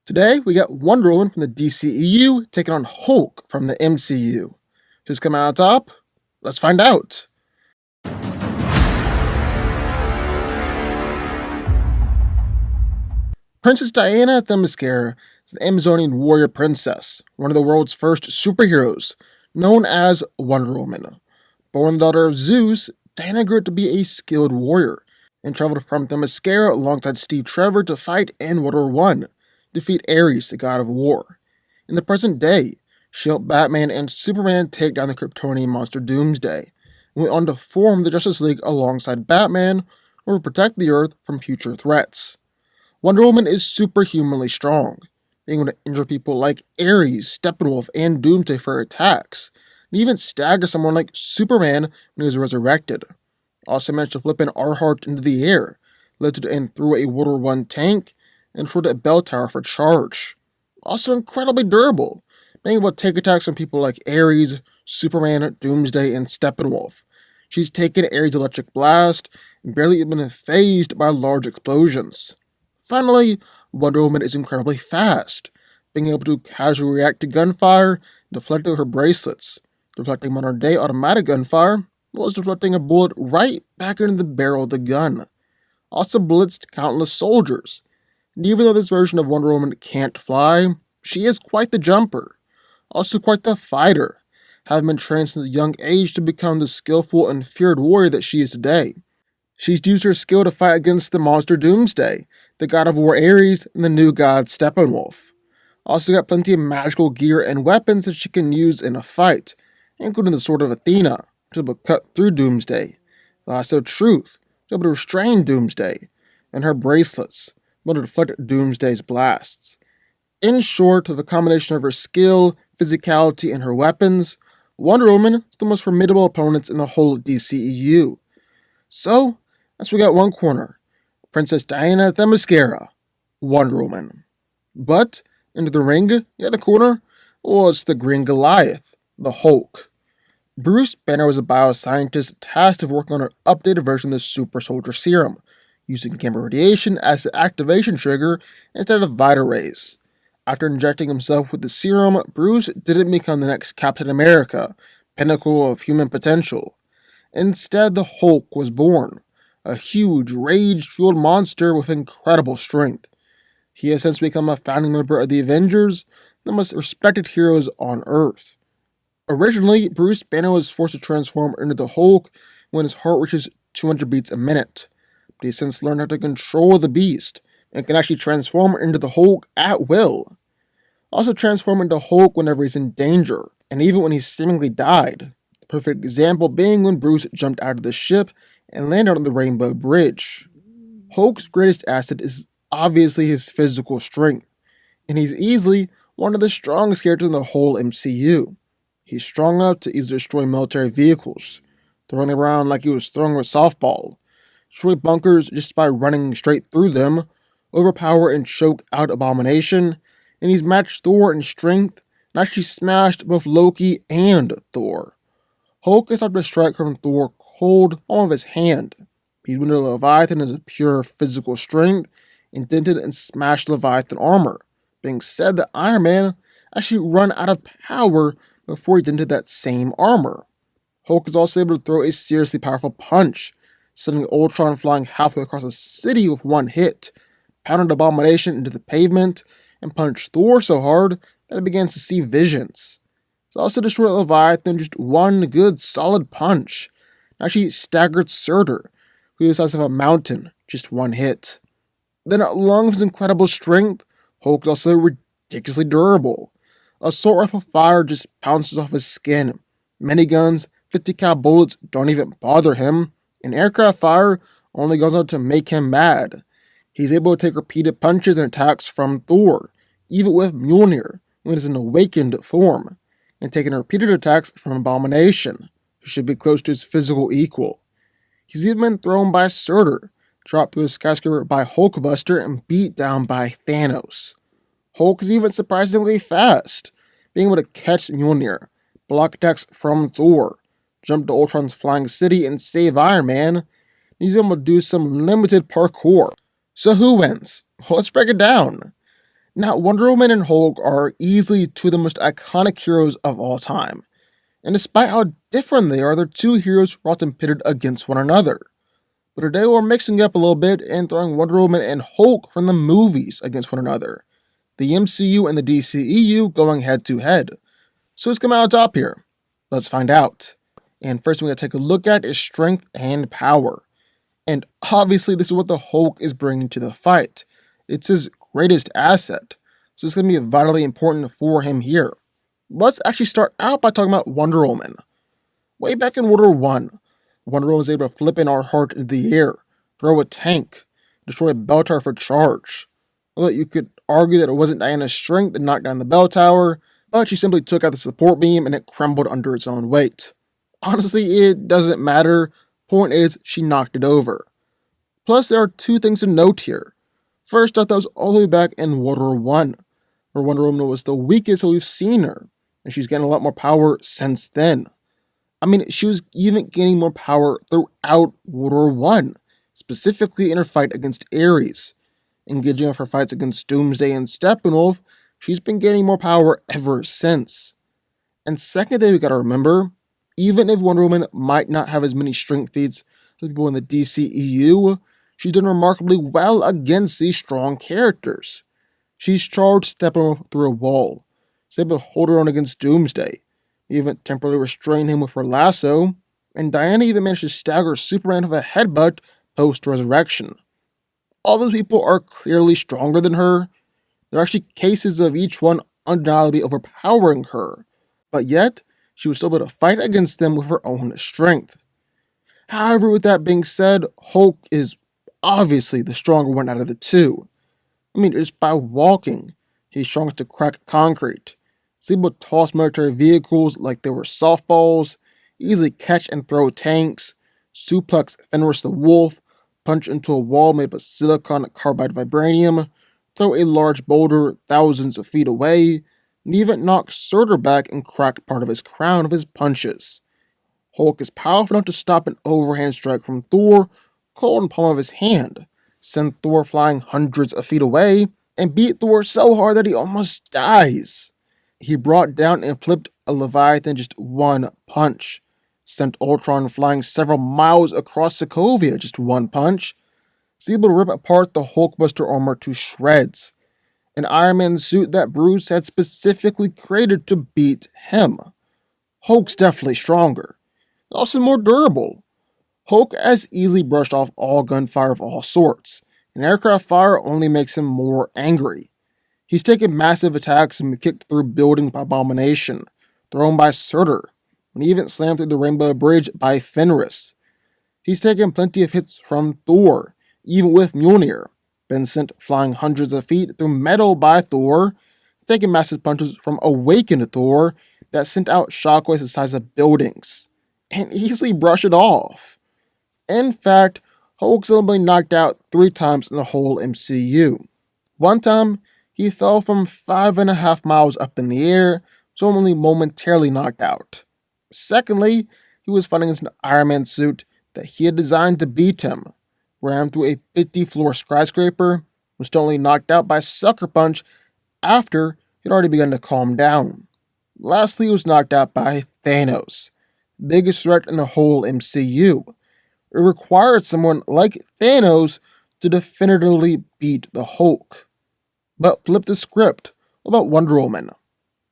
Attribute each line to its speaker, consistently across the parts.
Speaker 1: Today, we got Wonder Woman from the DCEU taking on Hulk from the MCU. Who's coming out top? Let's find out. Princess Diana Themyscira is an Amazonian warrior princess, one of the world's first superheroes, known as Wonder Woman. Born the daughter of Zeus, Diana grew up to be a skilled warrior and traveled from Themyscira alongside Steve Trevor to fight in World War I, defeat Ares, the god of war. In the present day, she helped Batman and Superman take down the Kryptonian monster Doomsday, and went on to form the Justice League alongside Batman, who will protect the Earth from future threats. Wonder Woman is superhumanly strong, being able to injure people like Ares, Steppenwolf, and Doomsday for her attacks, and even stagger someone like Superman when he was resurrected. Also managed to flip an R-Heart into the air, lifted and threw a World War I tank, and threw a bell tower for charge. Also incredibly durable, being able to take attacks from people like Ares, Superman, Doomsday, and Steppenwolf. She's taken Ares' electric blast and barely even phased by large explosions. Finally, Wonder Woman is incredibly fast, being able to casually react to gunfire and deflect with her bracelets, deflecting modern-day automatic gunfire, as well as deflecting a bullet right back into the barrel of the gun. Also blitzed countless soldiers, and even though this version of Wonder Woman can't fly, she is quite the jumper, also quite the fighter, having been trained since a young age to become the skillful and feared warrior that she is today. She's used her skill to fight against the monster Doomsday, the god of war Ares, and the new god Steppenwolf. Also got plenty of magical gear and weapons that she can use in a fight, including the Sword of Athena, which is able to cut through Doomsday, the Lasso of Truth, which is able to restrain Doomsday, and her bracelets, able to deflect Doomsday's blasts. In short, with a combination of her skill, physicality, and her weapons, Wonder Woman is the most formidable opponents in the whole DCEU. So, as we got one corner, Princess Diana Themyscira, Wonder Woman. But, into the ring, the other corner, well, it's the Green Goliath, the Hulk. Bruce Banner was a bioscientist tasked with working on an updated version of the Super Soldier Serum, using gamma radiation as the activation trigger instead of Vita rays. After injecting himself with the serum, Bruce didn't become the next Captain America, pinnacle of human potential. Instead, the Hulk was born, a huge, rage-fueled monster with incredible strength. He has since become a founding member of the Avengers, the most respected heroes on Earth. Originally, Bruce Banner was forced to transform into the Hulk when his heart reaches 200 beats a minute, but he has since learned how to control the beast, and can actually transform into the Hulk at will. Also transform into Hulk whenever he's in danger, and even when he's seemingly died. The perfect example being when Bruce jumped out of the ship and landed on the Rainbow Bridge. Hulk's greatest asset is obviously his physical strength, and he's easily one of the strongest characters in the whole MCU. He's strong enough to easily destroy military vehicles, throwing them around like he was throwing a softball, destroy bunkers just by running straight through them, overpower and choke out Abomination, and he's matched Thor in strength and actually smashed both Loki and Thor. Hulk is able to strike from Thor cold palm of his hand. He's wounded Leviathan as a pure physical strength, and dented and smashed Leviathan armor, being said that Iron Man actually run out of power before he dented that same armor. Hulk is also able to throw a seriously powerful punch, sending Ultron flying halfway across a city with one hit, pounded Abomination into the pavement, and punched Thor so hard that he begins to see visions. He's also destroyed Leviathan just one good solid punch. Actually staggered Surtur, who is the size of a mountain, just one hit. Then along with his incredible strength, Hulk is also ridiculously durable. Assault rifle fire just bounces off his skin. Miniguns, 50 cal bullets don't even bother him, and aircraft fire only goes out to make him mad. He's able to take repeated punches and attacks from Thor, even with Mjolnir, when it's in awakened form, and taking repeated attacks from Abomination, who should be close to his physical equal. He's even been thrown by Surtur, dropped through a skyscraper by Hulkbuster, and beat down by Thanos. Hulk is even surprisingly fast, being able to catch Mjolnir, block attacks from Thor, jump to Ultron's flying city and save Iron Man, and he's able to do some limited parkour. So who wins? Well, let's break it down. Now, Wonder Woman and Hulk are easily two of the most iconic heroes of all time. And despite how different they are, they're two heroes who are often pitted against one another. But today we're mixing up a little bit and throwing Wonder Woman and Hulk from the movies against one another. The MCU and the DCEU going head to head. So who's coming out on top here? Let's find out. And first we're going to take a look at is strength and power. And obviously this is what the Hulk is bringing to the fight. It's his greatest asset. So it's going to be vitally important for him here. Let's actually start out by talking about Wonder Woman. Way back in World War One, Wonder Woman was able to flip an Heart into the air, throw a tank, destroy a bell tower for charge. Although you could argue that it wasn't Diana's strength that knocked down the bell tower, but she simply took out the support beam and it crumbled under its own weight. Honestly, it doesn't matter. Point is, she knocked it over. Plus, there are two things to note here. First, I thought that was all the way back in World War One, where Wonder Woman was the weakest that we've seen her, and she's getting a lot more power since then. I mean, she was even gaining more power throughout World War One, specifically in her fight against Ares. Engaging in her fights against Doomsday and Steppenwolf, she's been gaining more power ever since. And second thing we gotta remember, even if Wonder Woman might not have as many strength feats as people in the DCEU, she's done remarkably well against these strong characters. She's charged Steppenwolf through a wall, she's able to hold her own against Doomsday, even temporarily restrain him with her lasso, and Diana even managed to stagger Superman with a headbutt post-resurrection. All those people are clearly stronger than her. There are actually cases of each one undoubtedly overpowering her, but yet she was still able to fight against them with her own strength. However, with that being said, Hulk is obviously the stronger one out of the two. I mean, just by walking, he's strong enough to crack concrete. He's able to toss military vehicles like they were softballs, easily catch and throw tanks, suplex Fenris the Wolf, punch into a wall made of silicon carbide vibranium, throw a large boulder thousands of feet away, and even knock Surtur back and crack part of his crown with his punches. Hulk is powerful enough to stop an overhand strike from Thor, cold in the palm of his hand, send Thor flying hundreds of feet away, and beat Thor so hard that he almost dies. He brought down and flipped a Leviathan just one punch, sent Ultron flying several miles across Sokovia just one punch. He's able to rip apart the Hulkbuster armor to shreds, an Iron Man suit that Bruce had specifically created to beat him. Hulk's definitely stronger, also more durable. Hulk has easily brushed off all gunfire of all sorts, and aircraft fire only makes him more angry. He's taken massive attacks and been kicked through buildings by Abomination, thrown by Surtur, and even slammed through the Rainbow Bridge by Fenris. He's taken plenty of hits from Thor, even with Mjolnir, been sent flying hundreds of feet through metal by Thor, taking massive punches from Awakened Thor that sent out shockwaves the size of buildings, and easily brush it off. In fact, Hulk's only been knocked out 3 times in the whole MCU. One time, he fell from 5.5 miles up in the air, so only momentarily knocked out. Secondly, he was fighting against an Iron Man suit that he had designed to beat him, rammed through a 50-floor skyscraper, was only knocked out by a sucker punch after he'd already begun to calm down. Lastly, he was knocked out by Thanos, biggest threat in the whole MCU. It required someone like Thanos to definitively beat the Hulk. But flip the script. What about Wonder Woman?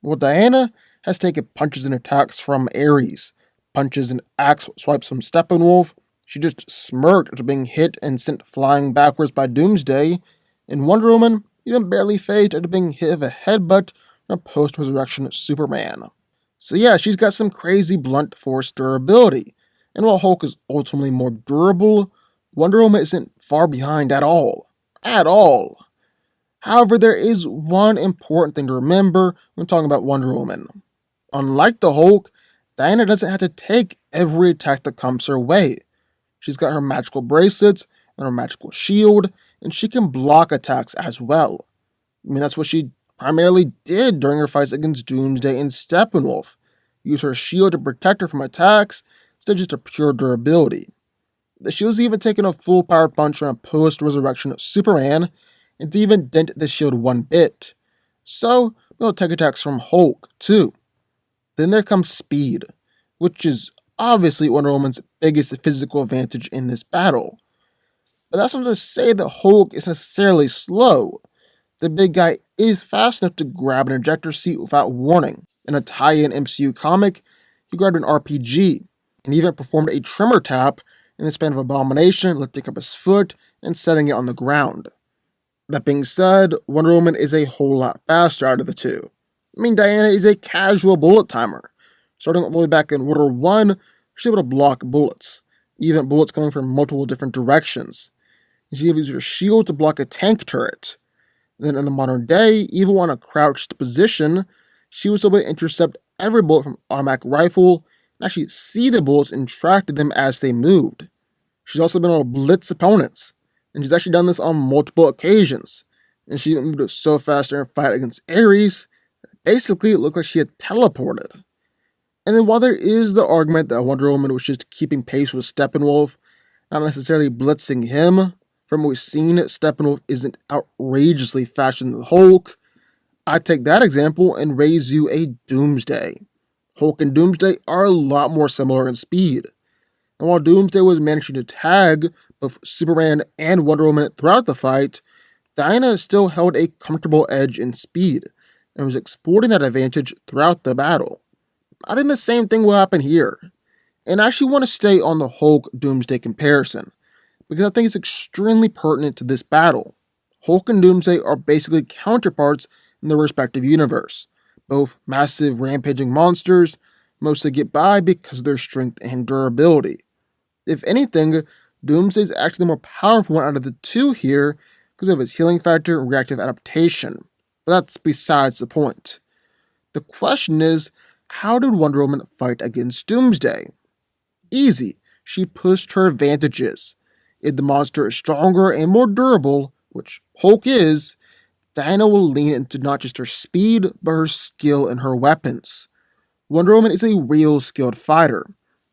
Speaker 1: Well, Diana has taken punches and attacks from Ares, punches and axe swipes from Steppenwolf. She just smirked after being hit and sent flying backwards by Doomsday, and Wonder Woman even barely phased after being hit with a headbutt from a post-resurrection Superman. So yeah, she's got some crazy blunt force durability, and while Hulk is ultimately more durable, Wonder Woman isn't far behind at all. At all. However, there is one important thing to remember when talking about Wonder Woman. Unlike the Hulk, Diana doesn't have to take every attack that comes her way. She's got her magical bracelets and her magical shield, and she can block attacks as well. I mean, that's what she primarily did during her fights against Doomsday and Steppenwolf. Use her shield to protect her from attacks, instead of just a pure durability. She was even taking a full-powered punch from a post-resurrection Superman, and to even dent the shield one bit. So, we'll take attacks from Hulk, too. Then there comes speed, which is obviously Wonder Woman's biggest physical advantage in this battle. But that's not to say that Hulk is necessarily slow. The big guy is fast enough to grab an ejector seat without warning. In a tie-in MCU comic, he grabbed an RPG and even performed a tremor tap in the span of Abomination, lifting up his foot and setting it on the ground. That being said, Wonder Woman is a whole lot faster out of the two. I mean, Diana is a casual bullet timer. Starting all the way back in World War 1, she's able to block bullets, even bullets coming from multiple different directions. And she uses her shield to block a tank turret. Then in the modern day, even on a crouched position, she was able to intercept every bullet from an automatic rifle and actually see the bullets and track them as they moved. She's also been able to blitz opponents, and she's actually done this on multiple occasions. And she moved so fast during a fight against Ares, basically it looked like she had teleported. And then while there is the argument that Wonder Woman was just keeping pace with Steppenwolf, not necessarily blitzing him, from what we've seen, Steppenwolf isn't outrageously faster than the Hulk. I take that example and raise you a Doomsday. Hulk and Doomsday are a lot more similar in speed. And while Doomsday was managing to tag both Superman and Wonder Woman throughout the fight, Diana still held a comfortable edge in speed and was exploiting that advantage throughout the battle. I think the same thing will happen here. And I actually want to stay on the Hulk Doomsday comparison, because I think it's extremely pertinent to this battle. Hulk and Doomsday are basically counterparts in their respective universe. Both massive rampaging monsters, mostly get by because of their strength and durability. If anything, Doomsday is actually the more powerful one out of the two here because of its healing factor and reactive adaptation. But that's besides the point. The question is, how did Wonder Woman fight against Doomsday? Easy. She pushed her advantages. If the monster is stronger and more durable, which Hulk is, Diana will lean into not just her speed, but her skill and her weapons. Wonder Woman is a real skilled fighter.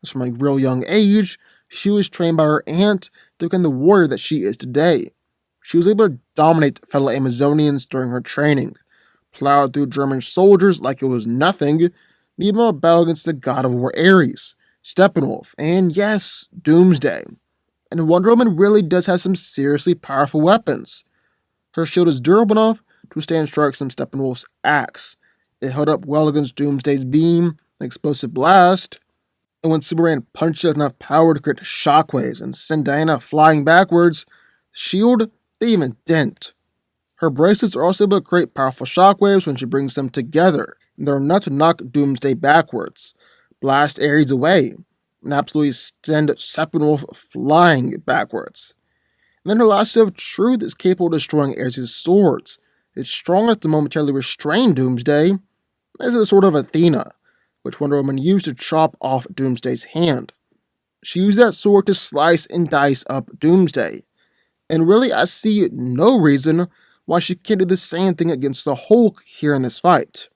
Speaker 1: From a real young age, she was trained by her aunt to become the warrior that she is today. She was able to dominate fellow Amazonians during her training, plow through German soldiers like it was nothing, and even battle against the god of war Ares, Steppenwolf, and yes, Doomsday. And Wonder Woman really does have some seriously powerful weapons. Her shield is durable enough to withstand strikes from Steppenwolf's axe. It held up well against Doomsday's beam, an explosive blast, and when Superman punched it enough power to create shockwaves and send Diana flying backwards, shield didn't even dent. Her bracelets are also able to create powerful shockwaves when she brings them together, and they're enough to knock Doomsday backwards, blast Ares away, and absolutely send Steppenwolf flying backwards. And then her lasso of truth is capable of destroying Ares' swords. It's strong enough to momentarily restrain Doomsday. There's a sort of Athena, which Wonder Woman used to chop off Doomsday's hand. She used that sword to slice and dice up Doomsday. And really, I see no reason why she can't do the same thing against the Hulk here in this fight.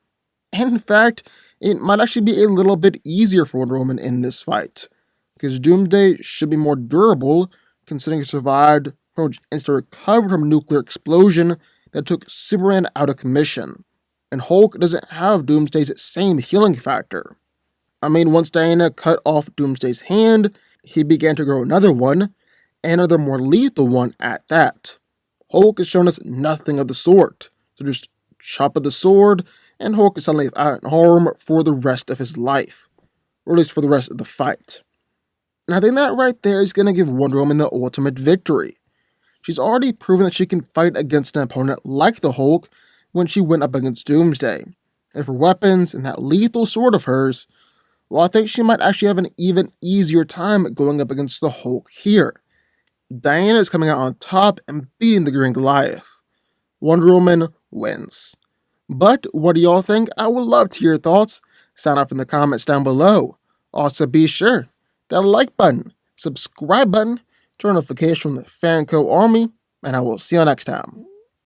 Speaker 1: And in fact, it might actually be a little bit easier for Wonder Woman in this fight, because Doomsday should be more durable, considering he survived and still recovered from a nuclear explosion that took Superman out of commission. And Hulk doesn't have Doomsday's same healing factor. I mean, once Diana cut off Doomsday's hand, he began to grow another one, and another more lethal one at that. Hulk has shown us nothing of the sort, so just chop at the sword, and Hulk is suddenly without harm for the rest of his life, or at least for the rest of the fight. And I think that right there is going to give Wonder Woman the ultimate victory. She's already proven that she can fight against an opponent like the Hulk when she went up against Doomsday. And for weapons and that lethal sword of hers, well, I think she might actually have an even easier time going up against the Hulk here. Diana is coming out on top and beating the Green Goliath. Wonder Woman wins. But what do y'all think? I would love to hear your thoughts. Sound off in the comments down below. Also, be sure that like button, subscribe button, turn notification from the DanCo army, and I will see you next time.